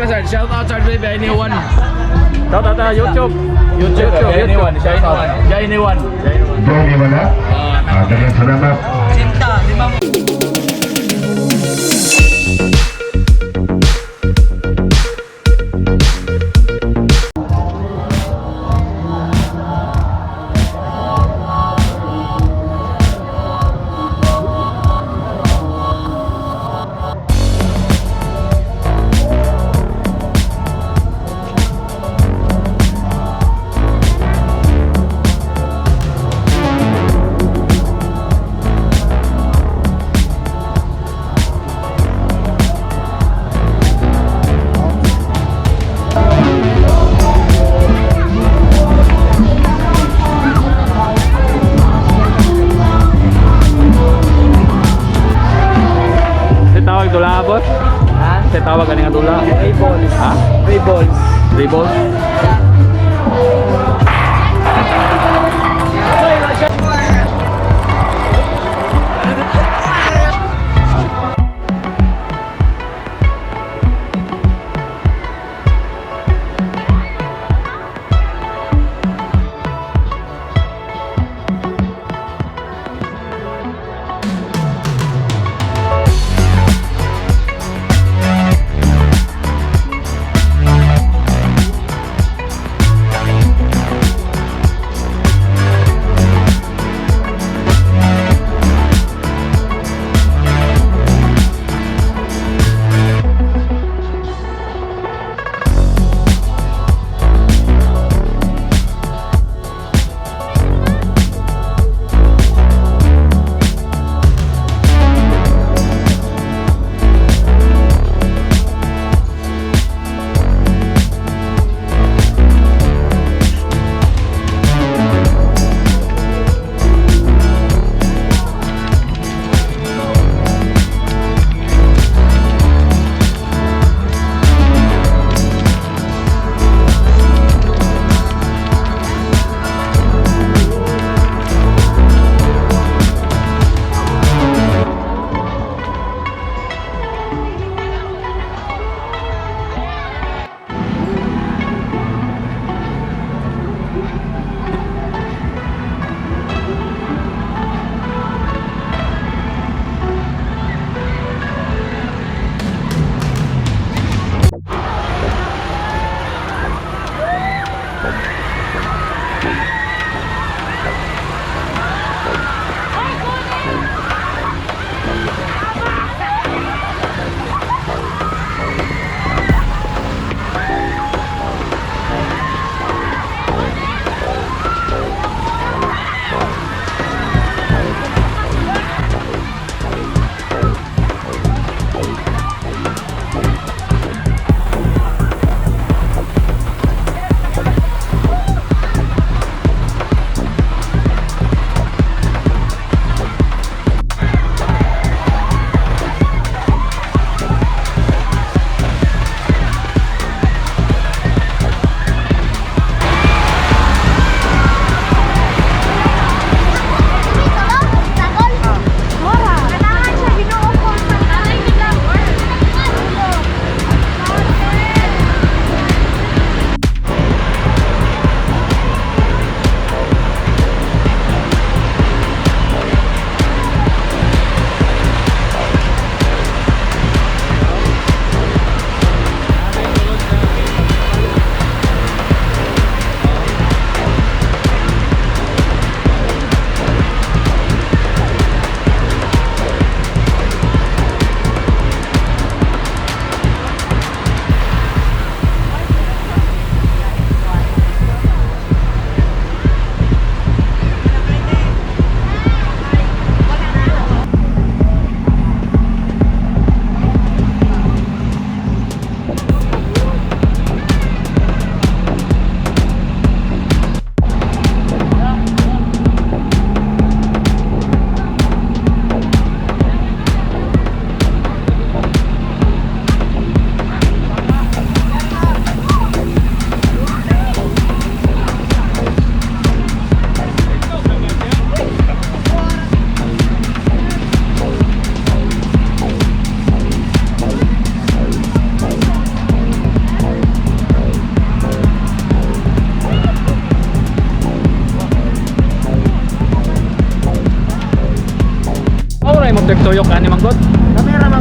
sir. Shout out sir baby anyone. Shout out sa YouTube. Anyone. Shout out. Anyone. Johnny wala. Dagang salamat. Cinta, 5 mo. Tawag dula boss? Ha? Sa tawag ganing dula? 3 balls. Ha? 3 balls. 3 balls?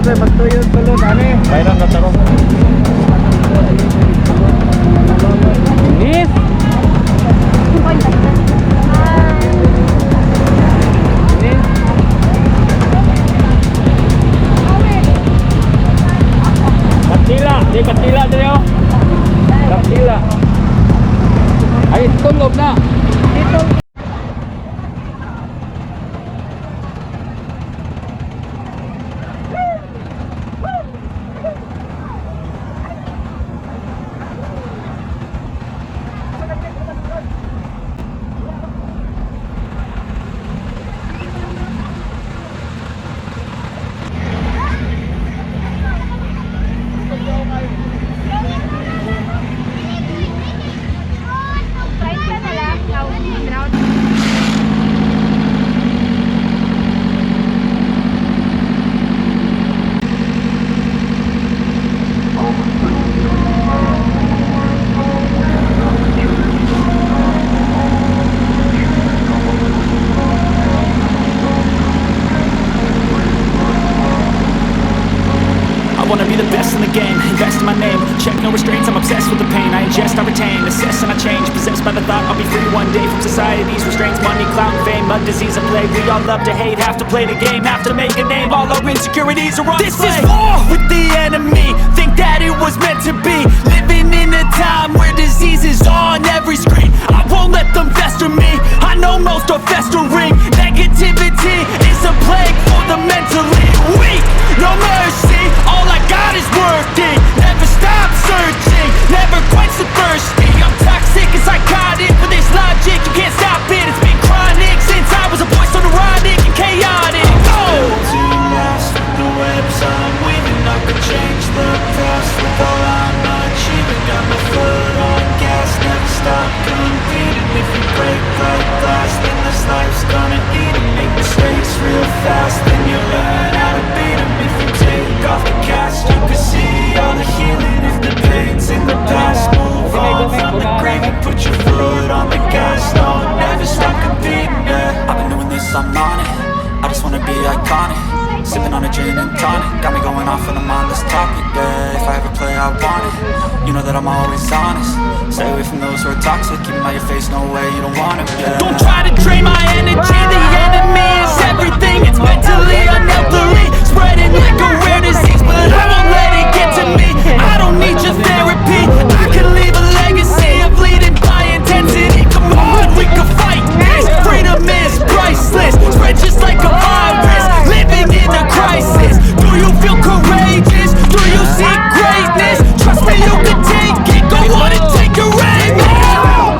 tayo, magtuyo tulog, ane. Bayran na tarong. Nis! Nis! Katila! Di katila dito! Katila! Ay, tulog na! Dito! I wanna be the best in the game, invest in my name. Check no restraints, I'm obsessed with the pain. I ingest, I retain, assess and I change. Possessed by the thought I'll be free one day from society's restraints. Money, clout, fame, mud, disease, and plague. We all love to hate, have to play the game, have to make a name. All our insecurities are on This display. is war with the enemy. Think that it was meant to be. Living in a time where disease is on every screen. I won't let them fester me. I know most are festering. Negativity is a plague for the mentally weak. No mercy, all I got is working. Never stop searching, never quench the thirsty. I'm toxic and psychotic with this logic. You can't stop it, it's been chronic since I was a boy, so neurotic and chaotic. To last with the webs I'm weaving, I could change the past with all I'm achieving. Got my foot on gas, never stop competing. If you break like glass, then this life's gonna eat 'em. Make mistakes real fast, then you learn how to beat 'em. If you take off the cast, you can see all the healing. If the pain's in the past, move on from the grave and put your foot on the gas. No, never stop competing, yeah. I've been doing this, I'm on it. I just wanna be iconic. Sipping on a gin and tonic, got me going off when I'm on this topic, yeah. If I ever play, I want it. You know that I'm always honest. Stay away from those who are toxic. Keep them out your face, no way, you don't want it, yeah. Don't try to drain my energy. The enemy is everything. It's mentally, unhealthily spreading like a rare disease, but I won't let it get to me. I don't need your therapy. I can leave a legacy of leading by intensity. Come on, we can fight this. Freedom is priceless. Spread just like a virus. Living in a crisis. Do you feel courageous? Do you see greatness? Trust me, you can take it. Go on and take your aim.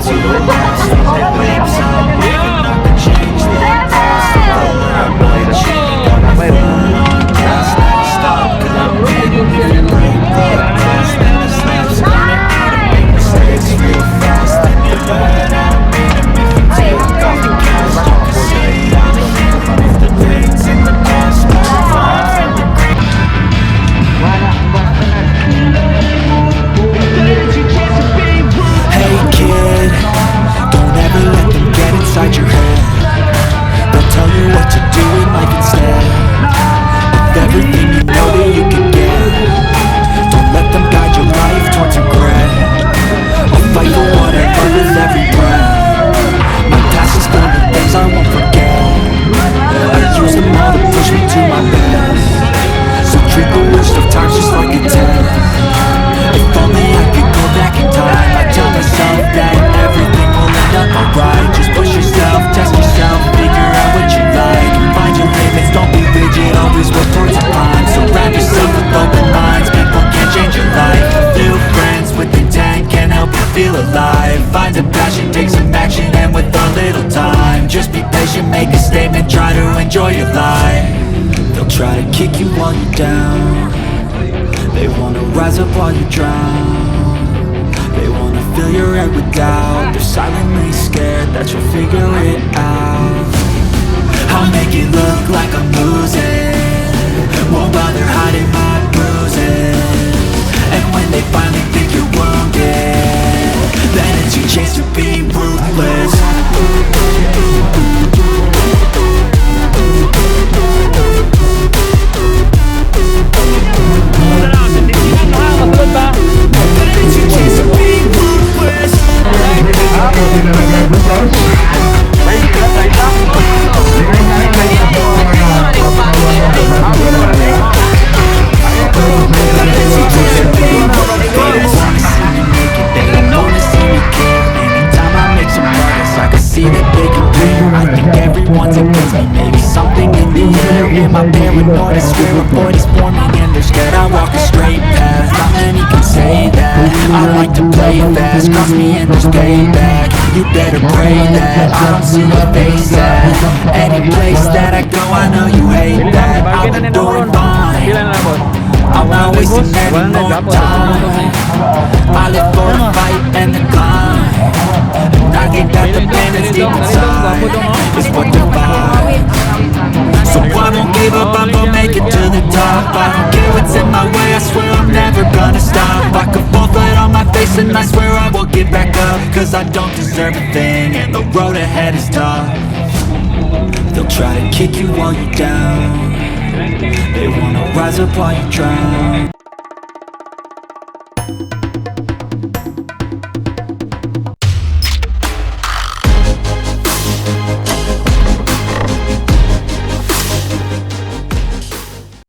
To last with the webs I'm weaving, I could change the past with all I'm achieving. Got my foot on gas, never stop competing. If you break like glass, then this life's gonna eat 'em. Make mistakes real fast, then you learn how to beat 'em. If you take off the gas, you can see all the healing. If the pain's in the past, move on from the grave. Hey kid, don't ever let them get inside your head. They'll tell you what to do in life instead of everything you know that you can get. Don't let them guide your life towards regret. I'll fight for what I love with every breath. My past is full of things I won't forget. I use them all to push me to my best. So treat the worst of times just like a test. If only I could go back in time, I'd tell myself that everything will end up alright. Just push yourself, test yourself, figure out what you like. Find your limits, don't be rigid, always work towards a climb. Surround yourself with open minds, people can change your life. A few friends with intent can help you feel alive. Find a passion, take some action, and with a little time, just be patient, make a statement, try to enjoy your life. They'll try to kick you while you're down. They wanna rise up while you drown. They wanna fill your head with doubt. They're silently scared that you'll figure it out. I'll make it look like I'm losing. Won't bother hiding my bruises. And when they finally think you're wounded, then it's your chance to be ruthless. play fast. Cross me and there's payback. You better pray that I don't see your face at any place that I go. I know you hate that. I've been doing fine. Pila na boss? I'm not wasting any more time. I live for the fight and the climb. And I think that the pain that's deep inside is what defines. So I won't give up, I'm gonna make it to the top. I don't care what's in my way, I swear I'm never gonna stop. I could fall flat on my face and I swear I will get back up. Cause I don't deserve a thing and the road ahead is tough. They'll try to kick you while you're down. They wanna rise up while you drown.